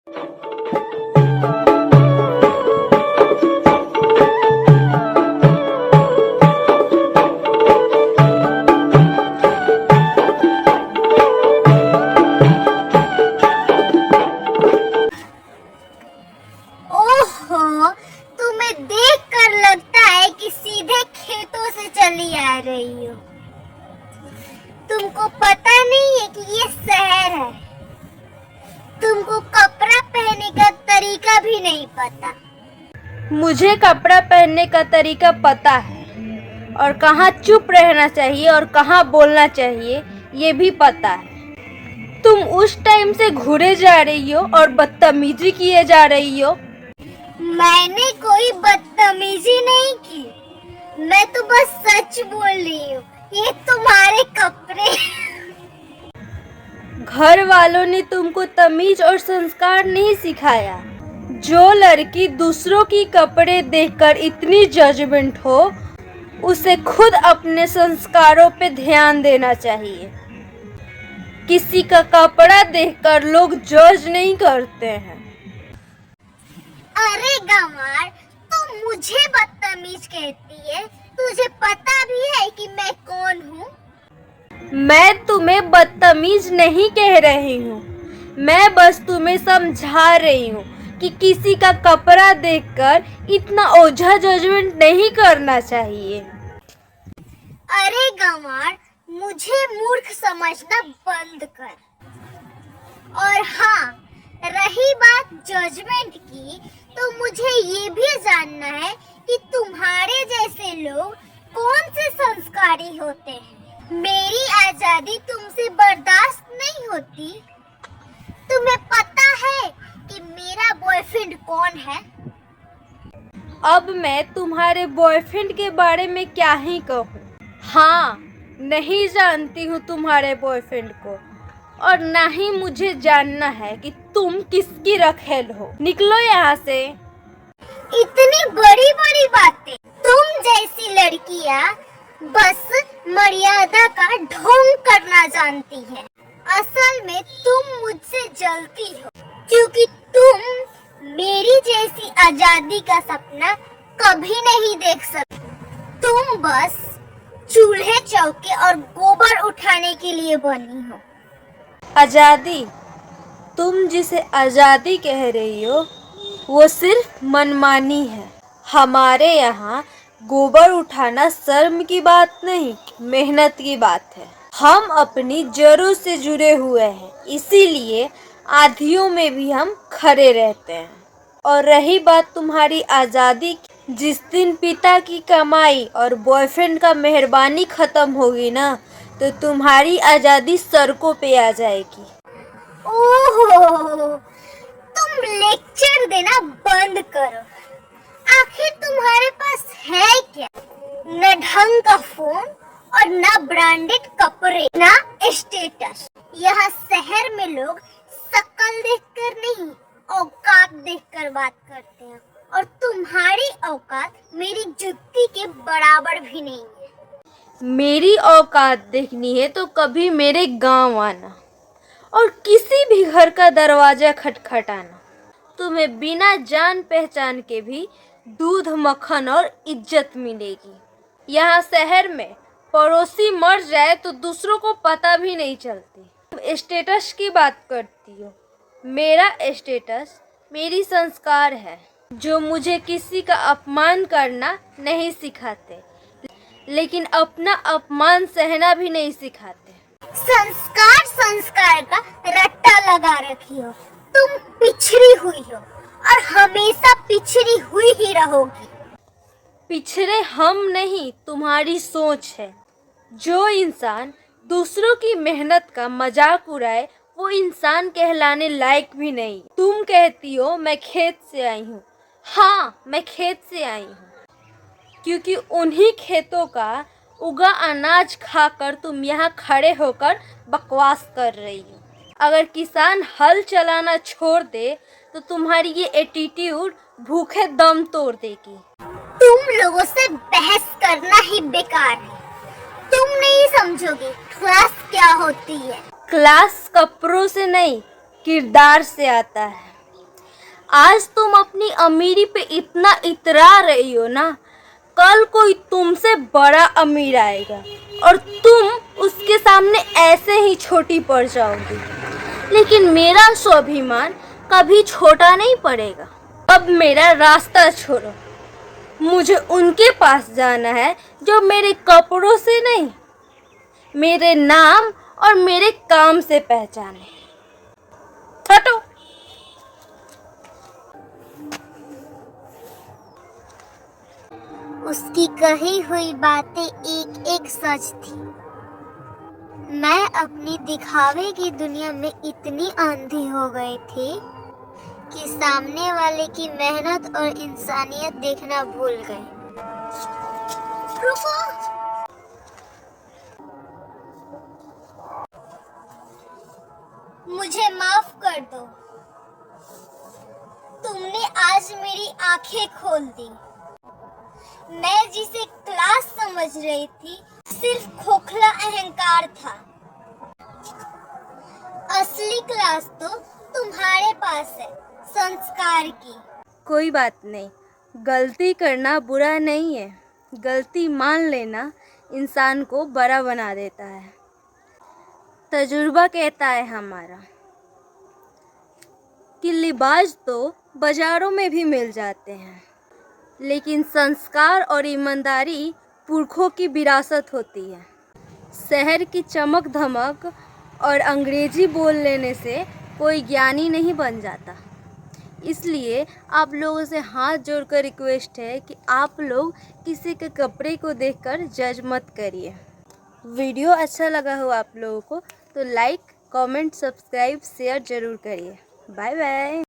ओहो, तुम्हें देखकर लगता है कि सीधे खेतों से चली आ रही हो। तुमको पता नहीं है कि ये शहर है। तुमको कपड़ा पहनने का तरीका भी नहीं पता। मुझे कपड़ा पहनने का तरीका पता है और कहाँ चुप रहना चाहिए और कहाँ बोलना चाहिए ये भी पता है। तुम उस टाइम से घूरे जा रही हो और बदतमीजी किए जा रही हो। मैंने कोई बदतमीजी नहीं की, मैं तो बस सच बोल रही हूँ। ये तुम्हारे कपड़े। घर वालों ने तुमको तमीज और संस्कार नहीं सिखाया। जो लड़की दूसरों की कपड़े देखकर इतनी जजमेंट हो, उसे खुद अपने संस्कारों पे ध्यान देना चाहिए। किसी का कपड़ा देखकर लोग जज नहीं करते हैं। अरे गंवार, तू मुझे बदतमीज कहती है? तुझे पता भी है कि मैं कौन हूँ? मैं तुम्हें बदतमीज नहीं कह रही हूँ, मैं बस तुम्हें समझा रही हूँ कि किसी का कपड़ा देखकर इतना ओझा जजमेंट नहीं करना चाहिए। अरे गंवार, मुझे मूर्ख समझना बंद कर। और हाँ, रही बात जजमेंट की, तो मुझे ये भी जानना है कि तुम्हारे जैसे लोग कौन से संस्कारी होते हैं। मेरी आजादी तुमसे बर्दाश्त नहीं होती। तुम्हें पता है कि मेरा बॉयफ्रेंड कौन है? अब मैं तुम्हारे बॉयफ्रेंड के बारे में क्या ही कहूँ। हाँ, नहीं जानती हूँ तुम्हारे बॉयफ्रेंड को और ना ही मुझे जानना है कि तुम किसकी रखेल हो। निकलो यहाँ से। इतनी बड़ी बड़ी बातें तुम जैसी लड़कियाँ बस मर्यादा का ढोंग करना जानती है। असल में तुम मुझसे जलती हो क्योंकि तुम मेरी जैसी आजादी का सपना कभी नहीं देख सकते। तुम बस चूल्हे चौके और गोबर उठाने के लिए बनी हो। आजादी, तुम जिसे आजादी कह रही हो वो सिर्फ मनमानी है। हमारे यहाँ गोबर उठाना शर्म की बात नहीं, मेहनत की बात है। हम अपनी जड़ों से जुड़े हुए हैं, इसीलिए आंधियों में भी हम खड़े रहते हैं। और रही बात तुम्हारी आज़ादी, जिस दिन पिता की कमाई और बॉयफ्रेंड का मेहरबानी खत्म होगी ना, तो तुम्हारी आज़ादी सड़कों पे आ जाएगी। ओहो, तुम लेक्चर देना बंद करो। आखिर तुम्हारे पास है क्या? न ढंग का फोन और न ब्रांडेड कपड़े, न स्टेटस। यहाँ शहर में लोग शक्ल देखकर नहीं, औकात देखकर बात करते हैं। और तुम्हारी औकात मेरी जुत्ती के बराबर भी नहीं है। मेरी औकात देखनी है तो कभी मेरे गांव आना और किसी भी घर का दरवाजा खटखटाना। तुम्हें बिना जान पहचान के भी दूध, मक्खन और इज्जत मिलेगी। यहाँ शहर में पड़ोसी मर जाए तो दूसरों को पता भी नहीं चलती। तुम स्टेटस की बात करती हो। मेरा स्टेटस मेरी संस्कार है, जो मुझे किसी का अपमान करना नहीं सिखाते, लेकिन अपना अपमान सहना भी नहीं सिखाते। संस्कार संस्कार का रट्टा लगा रखी हो। तुम पिछड़ी हुई हो और हमेशा पिछड़ी हुई ही रहोगी। पिछड़े हम नहीं, तुम्हारी सोच है। जो इंसान दूसरों की मेहनत का मजाक उड़ाए वो इंसान कहलाने लायक भी नहीं। तुम कहती हो मैं खेत से आई हूँ। हाँ, मैं खेत से आई हूँ, क्योंकि उन्हीं खेतों का उगा अनाज खाकर तुम यहाँ खड़े होकर बकवास कर रही हो। अगर किसान हल चलाना छोड़ दे तो तुम्हारी ये एटीट्यूड भूखे दम तोड़ देगी। तुम लोगों से बहस करना ही बेकार है। तुम नहीं समझोगे क्लास क्या होती है। क्लास कपड़ों से नहीं, किरदार से आता है। आज तुम अपनी अमीरी पे इतना इतरा रही हो ना, कल कोई तुमसे बड़ा अमीर आएगा और तुम उसके सामने ऐसे ही छोटी पड़ जाओगी। लेकिन मेरा स्वाभिमान कभी छोटा नहीं पड़ेगा। अब मेरा रास्ता छोड़ो, मुझे उनके पास जाना है जो मेरे कपड़ों से नहीं, मेरे नाम और मेरे काम से पहचाने। हटो। उसकी कही हुई बातें एक एक सच थी। मैं अपनी दिखावे की दुनिया में इतनी अंधी हो गई थी कि सामने वाले की मेहनत और इंसानियत देखना भूल गई। रुको, मुझे माफ कर दो। तुमने आज मेरी आंखें खोल दी। मैं जिसे क्लास समझ रही थी सिर्फ खोखला अहंकार था। असली क्लास तो तुम्हारे पास है, संस्कार की। कोई बात नहीं, गलती करना बुरा नहीं है। गलती मान लेना इंसान को बड़ा बना देता है। तजुर्बा कहता है हमारा कि लिबास तो बाजारों में भी मिल जाते हैं, लेकिन संस्कार और ईमानदारी पुरखों की विरासत होती है। शहर की चमक धमक और अंग्रेजी बोल लेने से कोई ज्ञानी नहीं बन जाता। इसलिए आप लोगों से हाथ जोड़कर रिक्वेस्ट है कि आप लोग किसी के कपड़े को देखकर जज मत करिए। वीडियो अच्छा लगा हो आप लोगों को तो लाइक, कमेंट, सब्सक्राइब, शेयर ज़रूर करिए। Bye bye.